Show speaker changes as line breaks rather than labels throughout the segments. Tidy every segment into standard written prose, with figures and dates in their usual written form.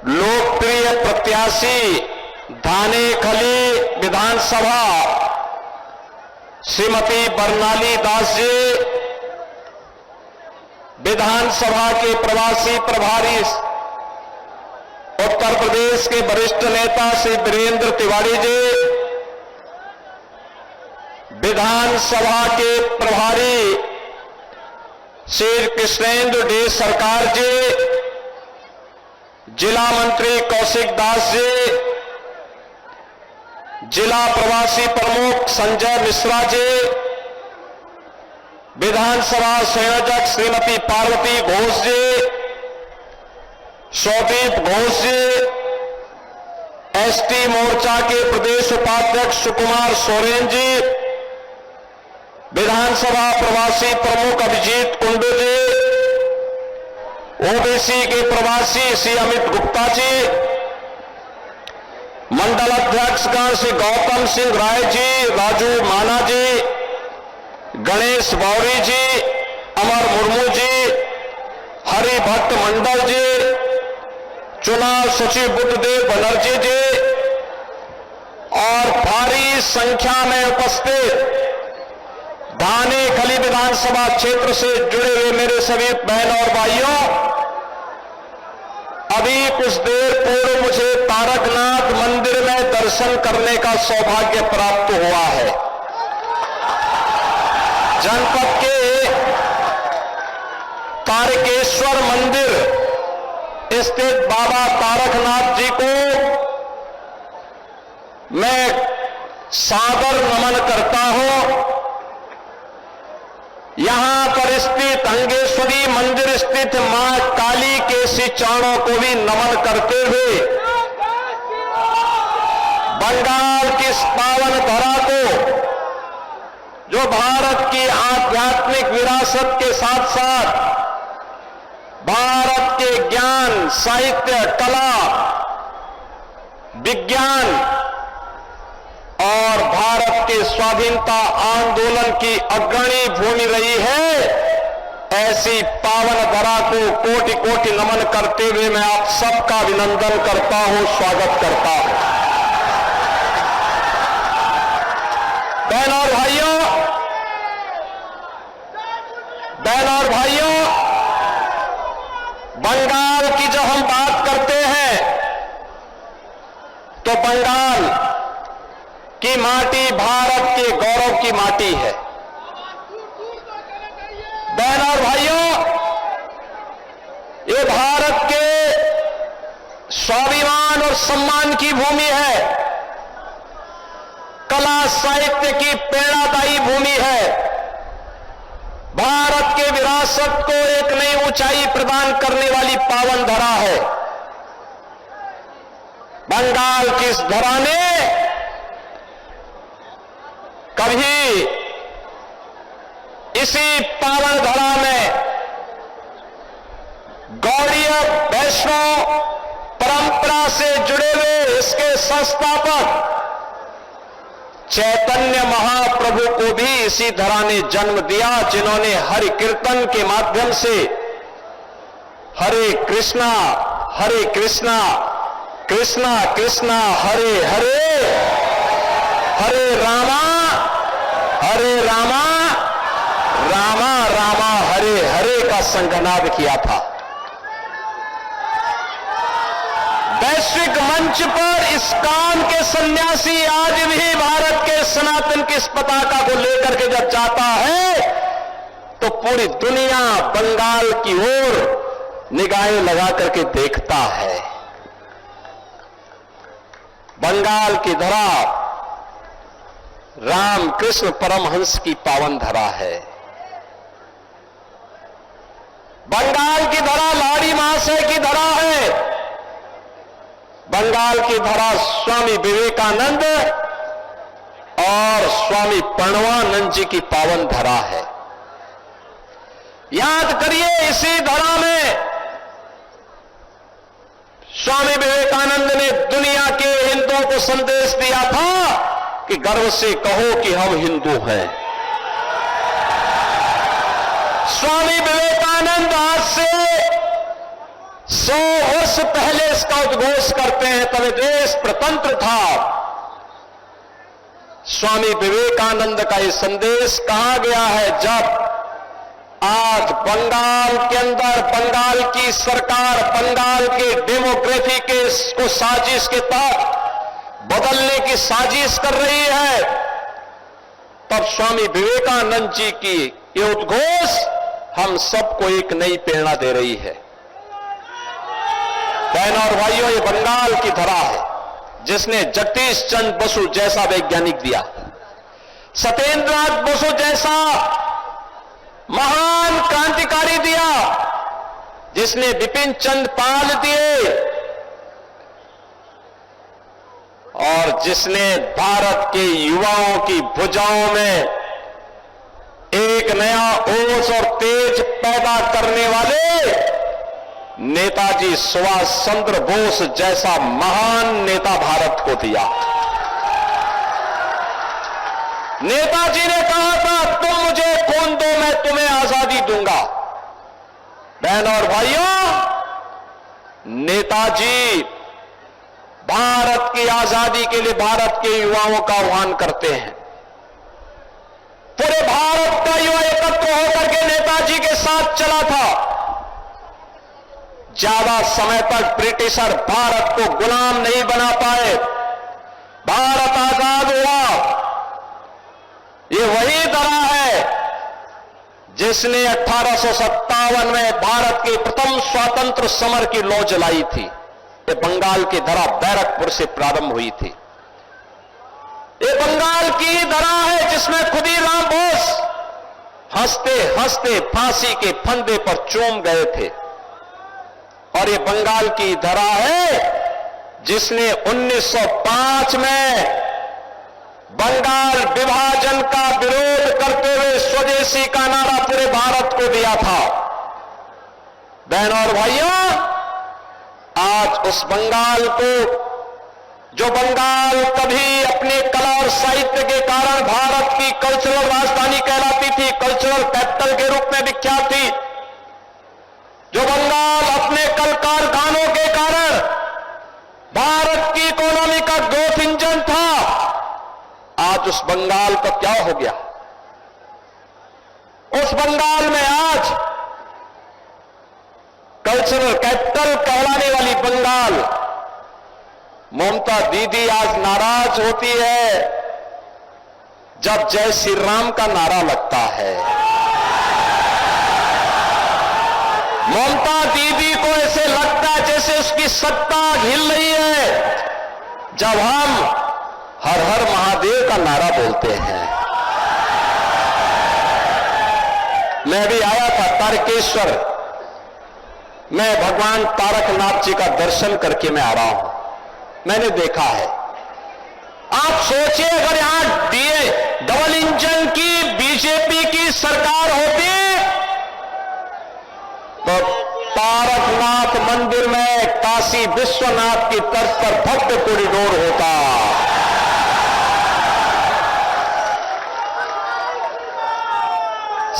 लोकप्रिय प्रत्याशी धानेखली विधानसभा श्रीमती बरनाली दास जी, विधानसभा के प्रवासी प्रभारी उत्तर प्रदेश के वरिष्ठ नेता श्री वीरेंद्र तिवारी जी, विधानसभा के प्रभारी श्री कृष्णेंद्र डी सरकार जी, जिला मंत्री कौशिक दास जी, जिला प्रवासी प्रमुख संजय मिश्रा जी, विधानसभा संयोजक श्रीमती पार्वती घोष जी, शौदीप घोष जी, एसटी मोर्चा के प्रदेश उपाध्यक्ष सुकुमार सोरेन जी, विधानसभा प्रवासी प्रमुख अभिजीत कुंडू जी, ओबीसी के प्रवासी श्री अमित गुप्ता जी, मंडल अध्यक्षगण श्री गौतम सिंह राय जी, राजू माना जी, गणेश बौरी जी, अमर मुर्मू जी, हरिभट्ट मंडल जी, चुनाव सचिव बुद्धदेव बनर्जी जी और भारी संख्या में उपस्थित धानेखली विधानसभा क्षेत्र से जुड़े हुए मेरे सभी बहन और भाइयों, अभी कुछ देर पूर्व मुझे तारकनाथ मंदिर में दर्शन करने का सौभाग्य प्राप्त हुआ है। जनपद के तारकेश्वर मंदिर स्थित बाबा तारकनाथ जी को मैं सादर नमन करता हूं। यहां पर स्थित अंगेश्वरी मंदिर स्थित मां काली के श्री चरणों को भी नमन करते हुए बंगाल की इस पावन धरा को, जो भारत की आध्यात्मिक विरासत के साथ साथ भारत के ज्ञान, साहित्य, कला, विज्ञान और भारत के स्वाधीनता आंदोलन की अग्रणी भूमि रही है, ऐसी पावन धरा को कोटि कोटि नमन करते हुए मैं आप सबका अभिनंदन करता हूं, स्वागत करता हूं। बहन और भाइयों, बंगाल की जब हम बात करते हैं तो बंगाल की माटी भारत के गौरव की माटी है। बहन और भाइयों, ये भारत के स्वाभिमान और सम्मान की भूमि है, कला साहित्य की प्रेरणादायी भूमि है, भारत के विरासत को एक नई ऊंचाई प्रदान करने वाली पावन धरा है। बंगाल की इस धरा ने कभी इसी पावन धरा में गौड़ीय वैष्णव परंपरा से जुड़े हुए इसके संस्थापक चैतन्य महाप्रभु को भी इसी धरा ने जन्म दिया, जिन्होंने हरि कीर्तन के माध्यम से हरे कृष्णा कृष्णा कृष्णा हरे हरे, हरे रामा रामा रामा हरे हरे का संघनाद किया था। वैश्विक मंच पर इस्कॉन के सन्यासी आज भी भारत के सनातन की इस पताका को लेकर के जब जाता है तो पूरी दुनिया बंगाल की ओर निगाहें लगा करके देखता है। बंगाल की धरा रामकृष्ण परमहंस की पावन धरा है। बंगाल की धरा लाड़ी महाशय की धरा है। बंगाल की धरा स्वामी विवेकानंद और स्वामी प्रणवानंद जी की पावन धरा है। याद करिए, इसी धरा में स्वामी विवेकानंद ने दुनिया के हिंदुओं को संदेश दिया था कि गर्व से कहो कि हम हिंदू हैं। स्वामी विवेकानंद आज से 100 वर्ष पहले इसका उद्घोष करते हैं, तब ये देश प्रतंत्र था। स्वामी विवेकानंद का ये संदेश कहां गया है, जब आज बंगाल के अंदर बंगाल की सरकार बंगाल के डेमोक्रेसी के को साजिश के तहत बदलने की साजिश कर रही है, तब स्वामी विवेकानंद जी की ये उद्घोष हम सबको एक नई प्रेरणा दे रही है। बहनों और भाइयों, ये बंगाल की धरा है जिसने जगदीश चंद्र बसु जैसा वैज्ञानिक दिया, सत्येंद्रनाथ बसु जैसा महान क्रांतिकारी दिया, जिसने बिपिन चंद्र पाल दिए और जिसने भारत के युवाओं की भुजाओं में एक नया ओज और तेज पैदा करने वाले नेताजी सुभाष चंद्र बोस जैसा महान नेता भारत को दिया। नेताजी ने कहा था, तुम मुझे खून दो, मैं तुम्हें आजादी दूंगा। बहनों और भाइयों, नेताजी भारत की आजादी के लिए भारत के युवाओं का आह्वान करते हैं। पूरे भारत का युवा एकत्र होकर के नेताजी के साथ चला था। ज्यादा समय तक ब्रिटिशर भारत को गुलाम नहीं बना पाए, भारत आजाद हुआ। ये वही धरा है जिसने 1857 में भारत के प्रथम स्वतंत्र समर की लौ जलाई थी। ये बंगाल की धरा बैरकपुर से प्रारंभ हुई थी। ये बंगाल की ही धरा है जिसमें खुदीराम बोस हंसते हंसते फांसी के फंदे पर चूम गए थे। और ये बंगाल की धरा है जिसने 1905 में बंगाल विभाजन का विरोध करते हुए स्वदेशी का नारा पूरे भारत को दिया था। बहनों और भाइयों, आज उस बंगाल को, जो बंगाल कभी अपने कला और साहित्य के कारण भारत की कल्चरल राजधानी कहलाती थी, कल्चरल कैपिटल के रूप में विख्यात थी, जो बंगाल अपने कल कारखानों के कारण भारत की इकोनॉमी का ग्रोथ इंजन था, आज उस बंगाल का क्या हो गया? उस बंगाल में आज कल्चरल कैपिटल कहलाने वाली बंगाल, ममता दीदी आज नाराज होती है जब जय श्री राम का नारा लगता है। ममता दीदी को ऐसे लगता है जैसे उसकी सत्ता हिल रही है जब हम हर हर महादेव का नारा बोलते हैं। मैं भी आया था तारकेश्वर, मैं भगवान तारकनाथ जी का दर्शन करके मैं आ रहा हूं। मैंने देखा है, आप सोचिए अगर यहां डबल इंजन की बीजेपी की सरकार होती तो तारकनाथ मंदिर में काशी विश्वनाथ की तर्ज पर भव्य कॉरिडोर होता।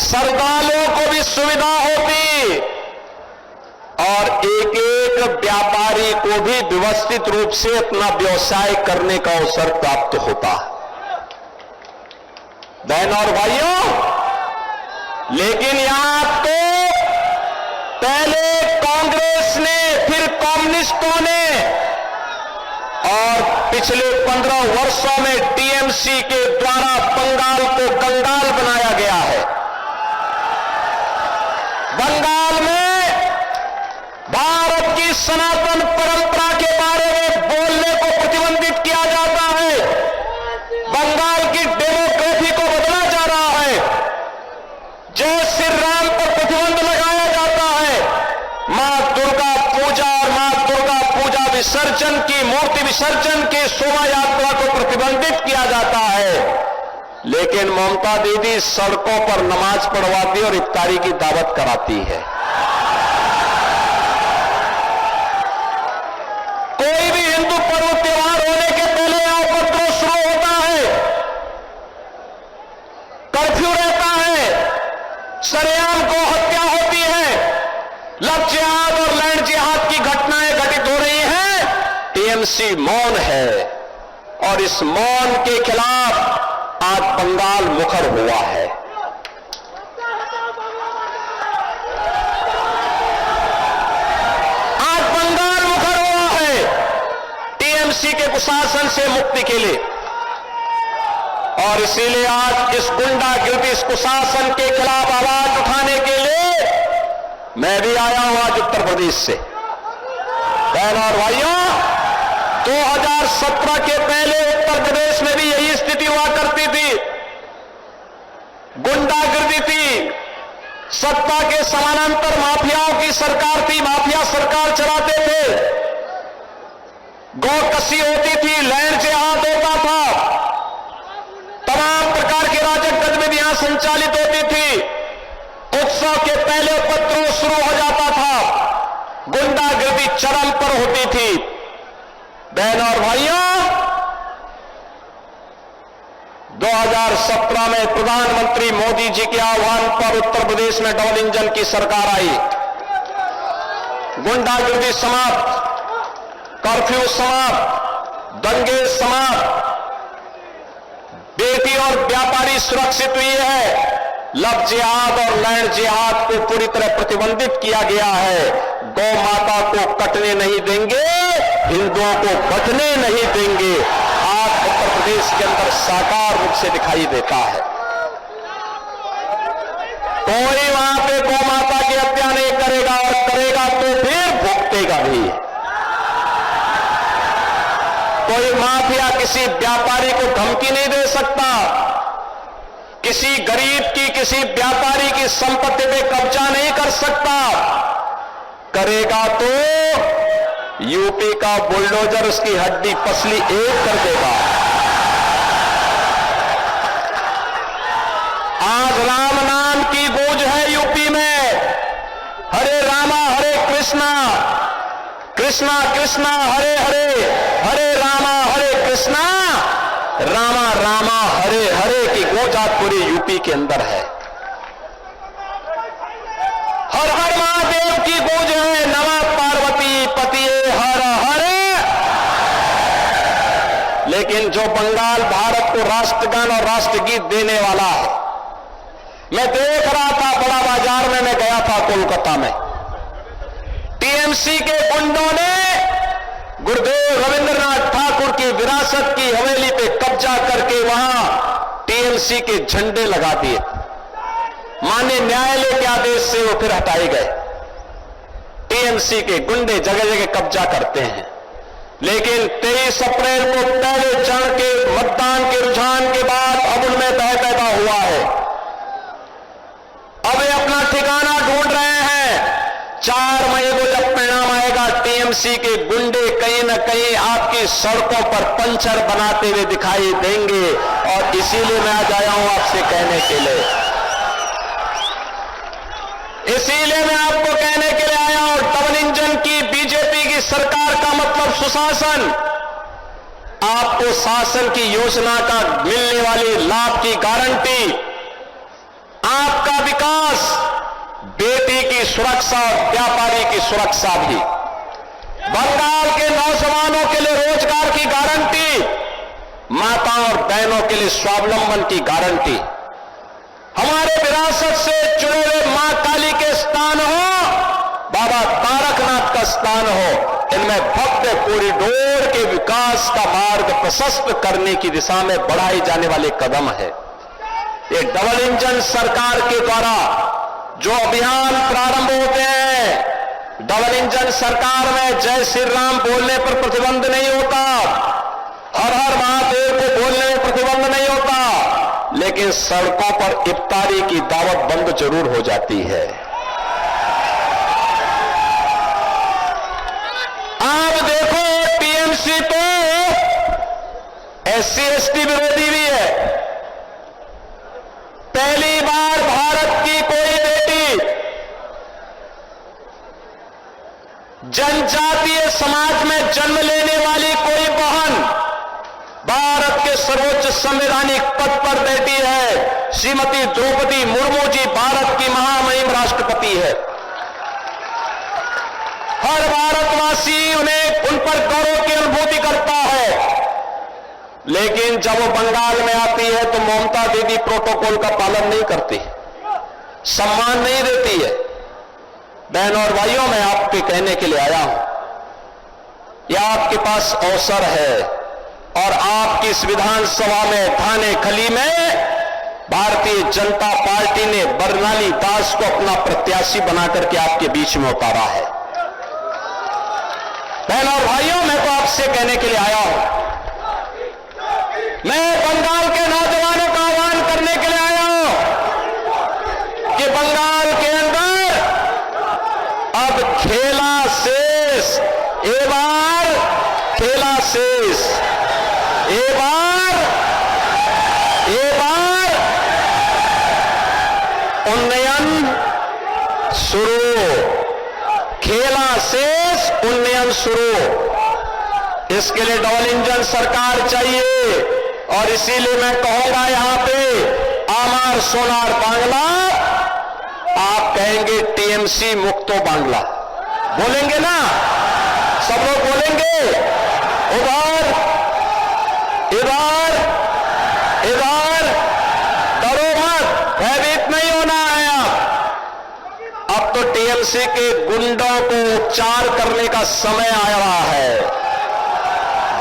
श्रद्धालुओं को भी सुविधा होती और एक एक व्यापारी को भी व्यवस्थित रूप से अपना व्यवसाय करने का अवसर प्राप्त होता। बहनों और भाइयों, लेकिन यहां तो पहले कांग्रेस ने, फिर कम्युनिस्टों ने और पिछले 15 वर्षों में टीएमसी के द्वारा बंगाल को कंगाल बनाया गया है। बंगाल में भारत की सनातन परंपरा के बारे में बोलने को प्रतिबंधित किया जाता है। बंगाल की डेमोक्रेसी को बदला जा रहा है। जय श्री राम पर प्रतिबंध लगाया जाता है। मां दुर्गा पूजा और मां दुर्गा पूजा विसर्जन की, मूर्ति विसर्जन की शोभा यात्रा को प्रतिबंधित किया जाता है। लेकिन ममता दीदी सड़कों पर नमाज पढ़वाती और इफ्तारी की दावत कराती है। कोई भी हिंदू पर्व त्योहार होने के पहले यहां उपद्रव शुरू होता है, कर्फ्यू रहता है, सरेआम को हत्या होती है, लव जिहाद और लैंड जिहाद की टीएमसी मौन है और इस मौन के खिलाफ आज बंगाल मुखर हुआ है। आज बंगाल मुखर हुआ है टीएमसी के कुशासन से मुक्ति के लिए, और इसीलिए आज इस गुंडागिर्दी, इस कुशासन के खिलाफ आवाज उठाने के लिए मैं भी आया हूं आज उत्तर प्रदेश से। बहनों और भाइयों, 2017 के पहले उत्तर प्रदेश में भी यही स्थिति हुआ करती थी, गुंडागिर्दी थी, सत्ता के समानांतर माफियाओं की सरकार थी, माफिया सरकार चलाते थे, गौकसी होती थी, लैंड जिहाद होता था, तमाम प्रकार की राजक गतिविधियां संचालित होती थी, उत्सव के पहले उपद्रव शुरू हो जाता था, गुंडागिर्दी चरम पर होती थी। बहनों और भाइयों, 2017 में प्रधानमंत्री मोदी जी के आह्वान पर उत्तर प्रदेश में डबल इंजन की सरकार आई, गुंडागिर्दी समाप्त, कर्फ्यू समाप्त, दंगे समाप्त, बेटी और व्यापारी सुरक्षित हुई है, लव जिहाद और लैंड जिहाद को पूरी तरह प्रतिबंधित किया गया है, गौ माता को कटने नहीं देंगे, हिंदुओं को बचने नहीं देंगे, आज उत्तर प्रदेश के अंदर साकार रूप से दिखाई देता है। कोई वहां पे गौ माता की हत्या नहीं करेगा, और करेगा तो फिर भुगतेगा भी। कोई माफिया किसी व्यापारी को धमकी नहीं दे सकता, किसी गरीब की, किसी व्यापारी की संपत्ति पे कब्जा नहीं कर सकता, करेगा तो यूपी का बुलडोजर उसकी हड्डी पसली एक कर देगा। आज राम नाम की गूंज है यूपी में, हरे रामा हरे कृष्णा, कृष्णा कृष्णा हरे हरे, हरे रामा हरे कृष्णा, रामा रामा हरे हरे की गूंज आज पूरे यूपी के अंदर है। हर हर महादेव की गूंज है, नमः पार्वती पतिये हर हर। लेकिन जो बंगाल भारत को राष्ट्रगान और राष्ट्रगीत देने वाला है, मैं देख रहा था बड़ा बाजार में, मैं गया था कोलकाता में, टीएमसी के गुंडों ने गुरुदेव रविंद्रनाथ ठाकुर की विरासत की हवेली पे कब्जा करके वहां टीएमसी के झंडे लगा दिए। माननीय न्यायालय के आदेश से वो फिर हटाए गए। टीएमसी के गुंडे जगह जगह कब्जा करते हैं, लेकिन 23 अप्रैल को पहले चरण के मतदान के रुझान के बाद अब उनमें भय पैदा हुआ है। अब वे अपना ठिकाना ढूंढ रहे हैं। 4 मई को जब परिणाम आएगा, टीएमसी के गुंडे कहीं न कहीं आपकी सड़कों पर पंचर बनाते हुए दिखाई देंगे, और इसीलिए मैं आज आया हूं आपसे कहने के लिए, इसीलिए मैं आपको कहने के लिए आया हूं, डबल इंजन की बीजेपी की सरकार का मतलब सुशासन। आपको शासन की योजना का मिलने वाली लाभ की गारंटी, आपका विकास, बेटी की सुरक्षा और व्यापारी की सुरक्षा भी, बंगाल के नौजवानों के लिए रोजगार की गारंटी, माताओं और बहनों के लिए स्वावलंबन की गारंटी, हमारे विरासत से जुड़े हुए मां काली के स्थान हो, बाबा तारकनाथ का स्थान हो, इनमें भव्य कॉरिडोर के विकास का मार्ग प्रशस्त करने की दिशा में बढ़ाए जाने वाले कदम है। ये डबल इंजन सरकार के द्वारा जो अभियान प्रारंभ होते हैं, डबल इंजन सरकार में जय श्री राम बोलने पर प्रतिबंध नहीं होता, हर हर महादेव को बोलने में प्रतिबंध नहीं होता, लेकिन सड़कों पर इफ्तारी की दावत बंद जरूर हो जाती है। आप देखो, टीएमसी तो SC ST विरोधी भी है। पहली बार भारत की कोई बेटी जनजातीय समाज में जन्म लेने वाली कोई बहन भारत के सर्वोच्च संवैधानिक पद पर बैठी है। श्रीमती द्रौपदी मुर्मू जी भारत की महामहिम राष्ट्रपति है। हर भारतवासी उन्हें उन पर गौरव की अनुभूति लेकिन जब वो बंगाल में आती है तो ममता दीदी प्रोटोकॉल का पालन नहीं करती, सम्मान नहीं देती है। बहन और भाइयों, मैं आपके कहने के लिए आया हूं, यह आपके पास अवसर है और आपकी इस विधानसभा में थाने खली में भारतीय जनता पार्टी ने बरनाली दास को अपना प्रत्याशी बनाकर के आपके बीच में उतारा है। बहन और भाइयों, मैं तो आपसे कहने के लिए आया हूं, मैं बंगाल के नौजवानों का आह्वान करने के लिए आया हूं कि बंगाल के अंदर अब खेला शेष, ए बार खेला शेष, ए बार उन्नयन शुरू, खेला शेष उन्नयन शुरू। इसके लिए डबल इंजन सरकार चाहिए और इसीलिए मैं कहूंगा यहां पे आमार सोनार बांग्ला, आप कहेंगे टीएमसी मुक्तो बांग्ला, बोलेंगे ना? सब लोग बोलेंगे? उधर इधर इधर, डरो मत, भयभीत नहीं होना है। अब तो टीएमसी के गुंडों को उपचार करने का समय आ रहा है।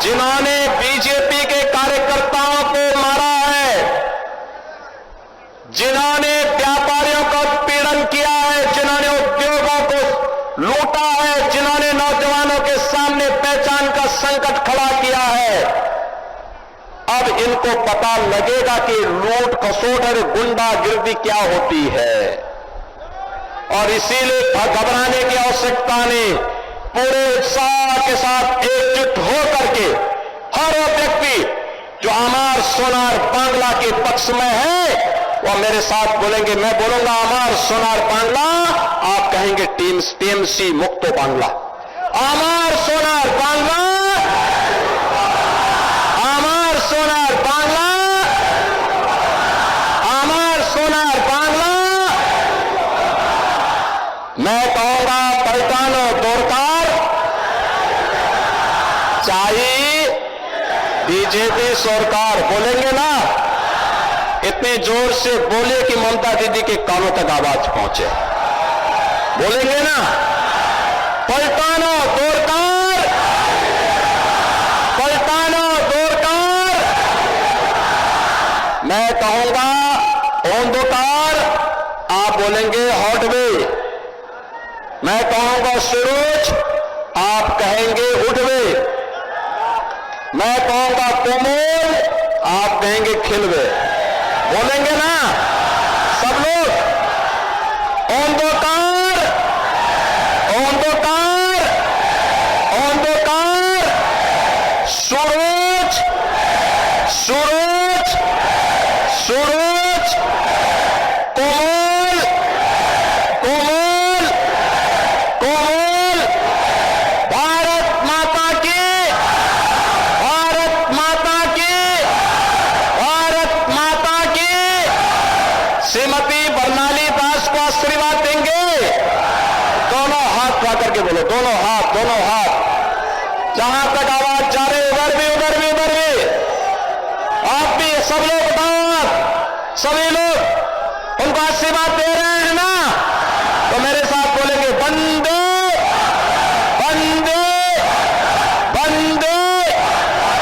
जिन्होंने बीजेपी के कार्यकर्ताओं को मारा है, जिन्होंने व्यापारियों का उत्पीड़न किया है, जिन्होंने उद्योगों को लूटा है, जिन्होंने नौजवानों के सामने पहचान का संकट खड़ा किया है, अब इनको पता लगेगा कि लूट खसोट और गुंडागिर्दी क्या होती है। और इसीलिए घबराने की आवश्यकता नहीं, पूरे उत्साह के साथ एकजुट होकर के हर वो व्यक्ति जो आमार सोनार बांग्ला के पक्ष में है वो मेरे साथ बोलेंगे। मैं बोलूंगा आमार सोनार बांग्ला, आप कहेंगे टीएमसी मुक्तो बांग्ला। आमार सोनार बांग्ला, आमार सोनार बांग्ला, आमार सोनार बांग्ला। मैं कहूंगा पलटानो दौड़कार चाहिए, बीजेपी सरकार, बोलेंगे ना? इतने जोर से बोले कि ममता दीदी के कानों तक आवाज पहुंचे, बोलेंगे ना? पलटानो दौड़कार, पलटानो दौड़कार। मैं कहूंगा ओंधकार, आप बोलेंगे हॉटवे। मैं कहूंगा सुरूज, आप कहेंगे उठवे। मैं कहूंगा कोमल, आप कहेंगे खिलवे, बोलेंगे ना? सब लोग ओंधकार, ओंधकार, ओंधकार, सुरूज, सुरूज, सुरूज, कोमल, कोमल, कोमल। भारत माता की, भारत माता की, भारत माता की। श्रीमती बरनाली दास को आशीर्वाद देंगे। दोनों हाथ उठा करके बोलो, दोनों हाथ, दोनों हाथ। जहां तक आवाज जा रही, उधर भी, उधर भी, उधर भी। आप भी, सब लोग बताओ, सभी लोग उनको आशीर्वाद दे रहे हैं ना? तो मेरे साथ बोलेंगे वंदे